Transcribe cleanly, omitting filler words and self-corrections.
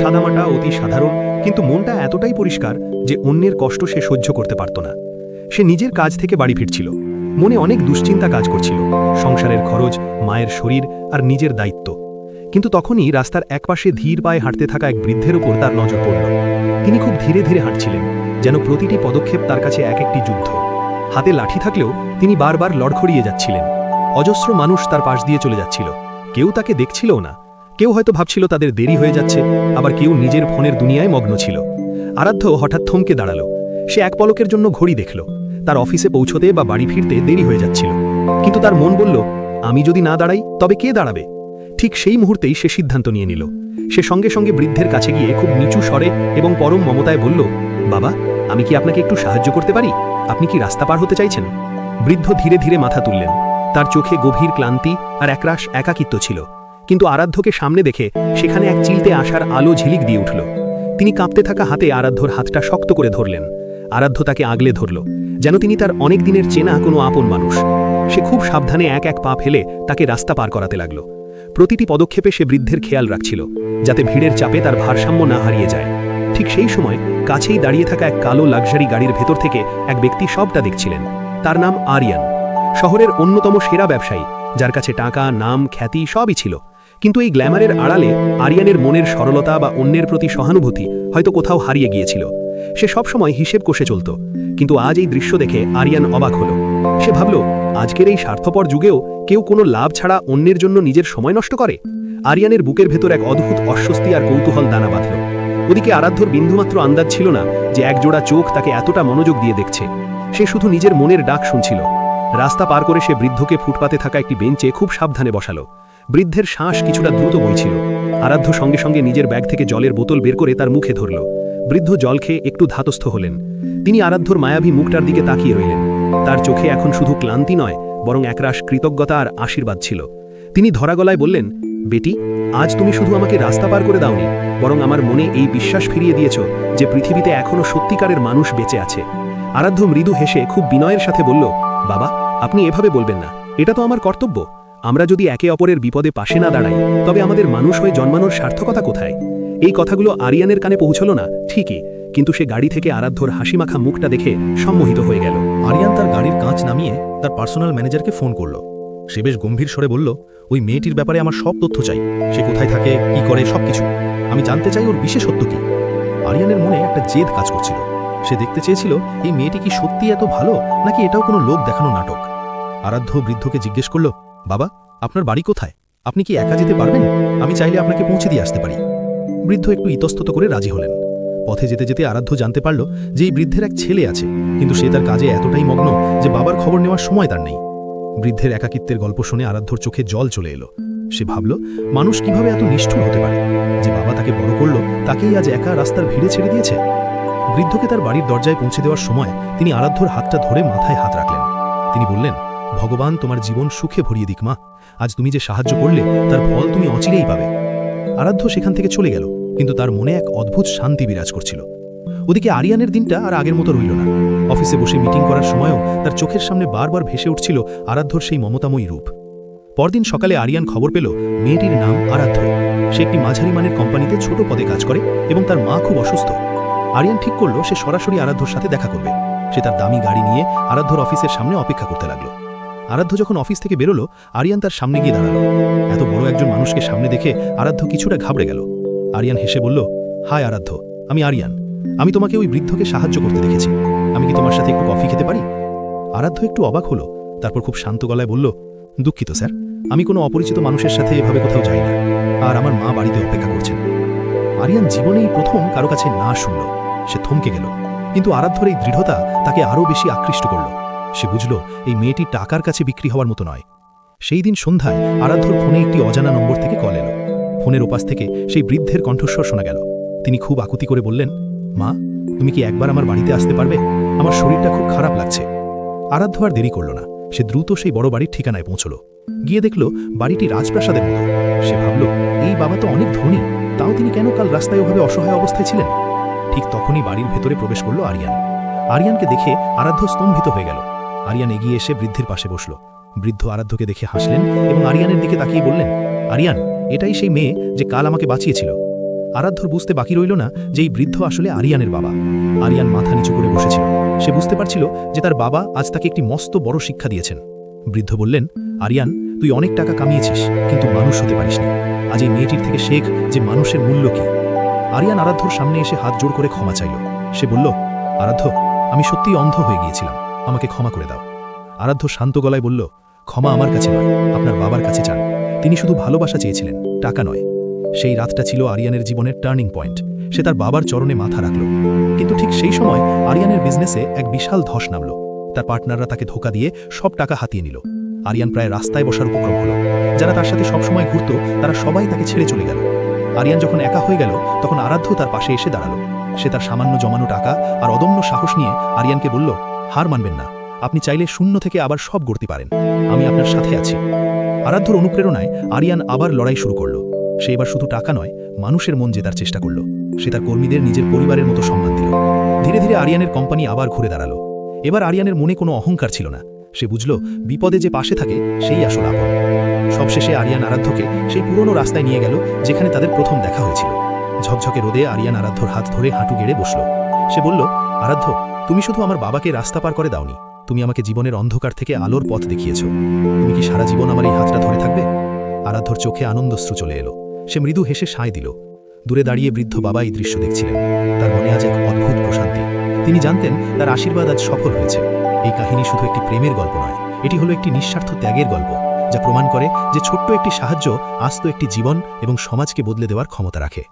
সাদামাটা, অতি সাধারণ, কিন্তু মনটা এতটাই পরিষ্কার যে অন্যের কষ্ট সে সহ্য করতে পারত না। সে নিজের কাজ থেকে বাড়ি ফিরছিল। মনে অনেক দুশ্চিন্তা কাজ করছিল, সংসারের খরচ, মায়ের শরীর আর নিজের দায়িত্ব। কিন্তু তখনই রাস্তার একপাশে ধীর পায়ে হাঁটতে থাকা এক বৃদ্ধের উপর তার নজর পড়ল। তিনি খুব ধীরে ধীরে হাঁটছিলেন, যেন প্রতিটি পদক্ষেপ তার কাছে এক একটি যুদ্ধ। হাতে লাঠি থাকলেও তিনি বারবার লড়খড়িয়ে যাচ্ছিলেন। অজস্র মানুষ তার পাশ দিয়ে চলে যাচ্ছিল, কেউ তাকে দেখছিলও না। কেউ হয়তো ভাবছিল তাদের দেরি হয়ে যাচ্ছে, আবার কেউ নিজের ফোনের দুনিয়ায় মগ্ন ছিল। আরাধ্য হঠাৎ থমকে দাঁড়ালো। সে এক পলকের জন্য ঘড়ি দেখল। তার অফিসে পৌঁছতে বা বাড়ি ফিরতে দেরি হয়ে যাচ্ছিল, কিন্তু তার মন বলল, আমি যদি না দাঁড়াই তবে কে দাঁড়াবে? ঠিক সেই মুহূর্তেই সে সিদ্ধান্ত নিয়ে নিল। সে সঙ্গে সঙ্গে বৃদ্ধের কাছে গিয়ে খুব নিচু স্বরে এবং পরম মমতায় বলল, বাবা, আমি কি আপনাকে একটু সাহায্য করতে পারি? আপনি কি রাস্তা পার হতে চাইছেন? বৃদ্ধ ধীরে ধীরে মাথা তুললেন। তার চোখে গভীর ক্লান্তি আর একরাশ একাকিত্ব ছিল, কিন্তু আরাধ্যকে সামনে দেখে সেখানে এক চিলতে আসার আলো ঝিলিক দিয়ে উঠল। তিনি কাঁপতে থাকা হাতে আরাধ্যর হাতটা শক্ত করে ধরলেন। আরাধ্য তাকে আগলে ধরল, যেন তিনি তার অনেক দিনের চেনা কোনো আপন মানুষ। সে খুব সাবধানে এক এক পা ফেলে তাকে রাস্তা পার করাতে লাগল। প্রতিটি পদক্ষেপে সে বৃদ্ধের খেয়াল রাখছিল, যাতে ভিড়ের চাপে তার ভারসাম্য না হারিয়ে যায়। ঠিক সেই সময় কাছেই দাঁড়িয়ে থাকা এক কালো লাক্সারি গাড়ির ভেতর থেকে এক ব্যক্তি সবটা দেখছিলেন। তার নাম আরিয়ান, শহরের অন্যতম সেরা ব্যবসায়ী, যার কাছে টাকা, নাম, খ্যাতি সবই ছিল। কিন্তু এই গ্ল্যামারের আড়ালে আরিয়ানের মনের সরলতা বা অন্যের প্রতি সহানুভূতি হয়তো কোথাও হারিয়ে গিয়েছিল। সে সবসময় হিসেব কষে চলত, কিন্তু আজ এই দৃশ্য দেখে আরিয়ান অবাক হল। সে ভাবল, আজকের এই স্বার্থপর যুগেও কেউ কোনো লাভ ছাড়া অন্যের জন্য নিজের সময় নষ্ট করে? আরিয়ানের বুকের ভেতর এক অদ্ভুত অস্বস্তি আর কৌতূহল দানা বাঁধল। ওদিকে আরাধ্যর বিন্দুমাত্র আন্দাজ ছিল না যে একজোড়া চোখ তাকে এতটা মনোযোগ দিয়ে দেখছে। সে শুধু নিজের মনের ডাক শুনছিল। রাস্তা পার করে সে বৃদ্ধকে ফুটপাতে থাকা একটি বেঞ্চে খুব সাবধানে বসালো। বৃদ্ধের শ্বাস কিছুটা দ্রুত বইছিল। আরাধ্য সঙ্গে সঙ্গে নিজের ব্যাগ থেকে জলের বোতল বের করে তার মুখে ধরল। বৃদ্ধ জল খেয়ে একটু ধাতস্থ হলেন। তিনি আরাধ্যর মায়াবী মুখটার দিকে তাকিয়ে রইলেন। তার চোখে এখন শুধু ক্লান্তি নয়, বরং একরাশ কৃতজ্ঞতা আর আশীর্বাদ ছিল। তিনি ধরা গলায় বললেন, বেটি, আজ তুমি শুধু আমাকে রাস্তা পার করে দাওনি, বরং আমার মনে এই বিশ্বাস ফিরিয়ে দিয়েছ যে পৃথিবীতে এখনো সত্যিকারের মানুষ বেঁচে আছে। আরাধ্য মৃদু হেসে খুব বিনয়ের সাথে বলল, বাবা, আপনি এভাবে বলবেন না, এটা তো আমার কর্তব্য। আমরা যদি একে অপরের বিপদে পাশে না দাঁড়াই, তবে আমাদের মানুষ হয়ে জন্মানোর সার্থকতা কোথায়? এই কথাগুলো আরিয়ানের কানে পৌঁছল না ঠিকই, কিন্তু সে গাড়ি থেকে আরাধ্যর হাসিমাখা মুখটা দেখে সম্মোহিত হয়ে গেল। আরিয়ান তার গাড়ির কাঁচ নামিয়ে তার পার্সোনাল ম্যানেজারকে ফোন করল। সে বেশ গম্ভীর স্বরে বলল, ওই মেয়েটির ব্যাপারে আমার সব তথ্য চাই। সে কোথায় থাকে, কি করে, সবকিছু আমি জানতে চাই। ওর বিশেষত্ব কি? আরিয়ানের মনে একটা জেদ কাজ করছিল। সে দেখতে চেয়েছিল এই মেয়েটি কি সত্যি এত ভালো, নাকি এটাও কোনো লোক দেখানো নাটক। আরাধ্য বৃদ্ধকে জিজ্ঞেস করল, বাবা, আপনার বাড়ি কোথায়? আপনি কি একা যেতে পারবেন? আমি চাইলে আপনাকে পৌঁছে দিয়ে আসতে পারি। বৃদ্ধ একটু ইতস্তত করে রাজি হলেন। পথে যেতে যেতে আরাধ্য জানতে পারল যে এই বৃদ্ধের এক ছেলে আছে, কিন্তু সে তার কাজে এতটাই মগ্ন যে বাবার খবর নেওয়ার সময় তার নেই। বৃদ্ধের একাকিত্বের গল্প শুনে আরাধ্যর চোখে জল চলে এলো। সে ভাবল, মানুষ কিভাবে এত নিষ্ঠুর হতে পারে? যে বাবা তাকে বড় করল, তাকেই আজ একা রাস্তার ভিড়ে ছেড়ে দিয়েছে। বৃদ্ধকে তার বাড়ির দরজায় পৌঁছে দেওয়ার সময় তিনি আরাধ্যর হাতটা ধরে মাথায় হাত রাখলেন। তিনি বললেন, ভগবান তোমার জীবন সুখে ভরিয়ে দিক মা। আজ তুমি যে সাহায্য করলে তার ফল তুমি অচিরেই পাবে। আরাধ্য সেখান থেকে চলে গেল, কিন্তু তার মনে এক অদ্ভুত শান্তি বিরাজ করছিল। ওদিকে আরিয়ানের দিনটা আর আগের মতো রইল না। অফিসে বসে মিটিং করার সময়ও তার চোখের সামনে বারবার ভেসে উঠছিল আরাধ্যর সেই মমতাময়ী রূপ। পরদিন সকালে আরিয়ান খবর পেল মেয়েটির নাম আরাধ্য। সে একটি মাঝারি মানের কোম্পানিতে ছোট পদে কাজ করে এবং তার মা খুব অসুস্থ। আরিয়ান ঠিক করল সে সরাসরি আরাধ্যর সাথে দেখা করবে। সে তার দামি গাড়ি নিয়ে আরাধ্যর অফিসের সামনে অপেক্ষা করতে লাগলো। আরাধ্য যখন অফিস থেকে বেরোলো, আরিয়ান তার সামনে গিয়ে দাঁড়ালো। এত বড় একজন মানুষকে সামনে দেখে আরাধ্য কিছুটা ঘাবড়ে গেল। আরিয়ান হেসে বলল, হাই আরাধ্য, আমি আরিয়ান। আমি তোমাকে ওই বৃদ্ধকে সাহায্য করতে দেখেছি। আমি কি তোমার সাথে একটু কফি খেতে পারি? আরাধ্য একটু অবাক হলো, তারপর খুব শান্ত গলায় বলল, দুঃখিত স্যার, আমি কোনো অপরিচিত মানুষের সাথে এভাবে কোথাও যাই না, আর আমার মা বাড়িতে অপেক্ষা করছেন। আরিয়ান জীবনেই প্রথম কারো কাছে না শুনল। সে থমকে গেল, কিন্তু আরাধ্যর এই দৃঢ়তা তাকে আরও বেশি আকৃষ্ট করল। সে বুঝল এই মেয়েটি টাকার কাছে বিক্রি হওয়ার মতো নয়। সেই দিন সন্ধ্যায় আরাধ্যর ফোনে একটি অজানা নম্বর থেকে কল এলো। ফোনের ওপাশ থেকে সেই বৃদ্ধের কণ্ঠস্বর শোনা গেল। তিনি খুব আকুতি করে বললেন, মা, তুমি কি একবার আমার বাড়িতে আসতে পারবে? আমার শরীরটা খুব খারাপ লাগছে। আরাধ্য আর দেরি করল না। সে দ্রুত সেই বড় বাড়ির ঠিকানায় পৌঁছল। গিয়ে দেখল বাড়িটি রাজপ্রাসাদের মতো। সে ভাবল, এই বাবা তো অনেক ধনী, তাও তিনি কেন কাল রাস্তায় ওভাবে অসহায় অবস্থায় ছিলেন? ঠিক তখনই বাড়ির ভেতরে প্রবেশ করল আরিয়ান। আরিয়ানকে দেখে আরাধ্য স্তম্ভিত হয়ে গেল। আরিয়ান এগিয়ে এসে বৃদ্ধের পাশে বসল। বৃদ্ধ আরাধ্যকে দেখে হাসলেন এবং আরিয়ানের দিকে তাকিয়ে বললেন, আরিয়ান, এটাই সেই মেয়ে যে কাল আমাকে বাঁচিয়েছিল। আরাধ্যর বুঝতে বাকি রইল না যে এই বৃদ্ধ আসলে আরিয়ানের বাবা। আরিয়ান মাথা নিচু করে বসেছিল। সে বুঝতে পারছিল যে তার বাবা আজ তাকে একটি মস্ত বড় শিক্ষা দিয়েছেন। বৃদ্ধ বললেন, আরিয়ান, তুই অনেক টাকা কামিয়েছিস, কিন্তু মানুষ হতে পারিসনি। আজ এই মেয়েটির থেকে শেখ যে মানুষের মূল্য কি। আরিয়ান আরাধ্যর সামনে এসে হাত জোড় করে ক্ষমা চাইল। সে বলল, আরাধ্য, আমি সত্যিই অন্ধ হয়ে গিয়েছিলাম, আমাকে ক্ষমা করে দাও। আরাধ্য শান্ত গলায় বলল, ক্ষমা আমার কাছে নয়, আপনার বাবার কাছে চান। তিনি শুধু ভালোবাসা চেয়েছিলেন, টাকা নয়। সেই রাতটা ছিল আরিয়ানের জীবনের টার্নিং পয়েন্ট। সে তার বাবার চরণে মাথা রাখল। কিন্তু ঠিক সেই সময় আরিয়ানের বিজনেসে এক বিশাল ধস নামল। তার পার্টনাররা তাকে ধোঁকা দিয়ে সব টাকা হাতিয়ে নিল। আরিয়ান প্রায় রাস্তায় বসার উপক্রম হল। যারা তার সাথে সবসময় ঘুরত তারা সবাই তাকে ছেড়ে চলে গেল। আরিয়ান যখন একা হয়ে গেল তখন আরাধ্য তার পাশে এসে দাঁড়ালো। সে তার সামান্য জমানো টাকা আর অদম্য সাহস নিয়ে আরিয়ানকে বলল, হার মানবেন না, আপনি চাইলে শূন্য থেকে আবার সব গড়তে পারেন, আমি আপনার সাথে আছি। আরাধ্যর অনুপ্রেরণায় আরিয়ান আবার লড়াই শুরু করল। সে এবার শুধু টাকা নয়, মানুষের মন জেতার চেষ্টা করল। সে তার কর্মীদের নিজের পরিবারের মতো সম্মান দিল। ধীরে ধীরে আরিয়ানের কোম্পানি আবার ঘুরে দাঁড়ালো। এবার আরিয়ানের মনে কোনো অহংকার ছিল না। সে বুঝল, বিপদে যে পাশে থাকে সেই আসল আপন। সবশেষে আরিয়ান আরাধ্যকে সেই পুরনো রাস্তায় নিয়ে গেল যেখানে তাদের প্রথম দেখা হয়েছিল। ঝকঝকে রোদে আরিয়ান আরাধ্যর হাত ধরে হাঁটু গেড়ে বসল। সে বলল, আরাধ্য, তুমি শুধু আমার বাবাকে রাস্তা পার করে দাওনি, তুমি আমাকে জীবনের অন্ধকার থেকে আলোর পথ দেখিয়েছ। তুমি কি সারা জীবন আমার এই হাতটা ধরে থাকবে? আরাধ্যর চোখে আনন্দশ্রু চলে এলো। সে মৃদু হেসে সায় দিল। দূরে দাঁড়িয়ে বৃদ্ধ বাবা এই দৃশ্য দেখছিলেন। তার মনে আজ এক অদ্ভুত প্রশান্তি। তিনি জানতেন তার আশীর্বাদ আজ সফল হয়েছে। এই কাহিনী শুধু একটি প্রেমের গল্প নয়, এটি হলো একটি নিঃস্বার্থ ত্যাগের গল্প, যা প্রমাণ করে যে ছোট্ট একটি সাহায্য আস্ত একটি জীবন এবং সমাজকে বদলে দেওয়ার ক্ষমতা রাখে।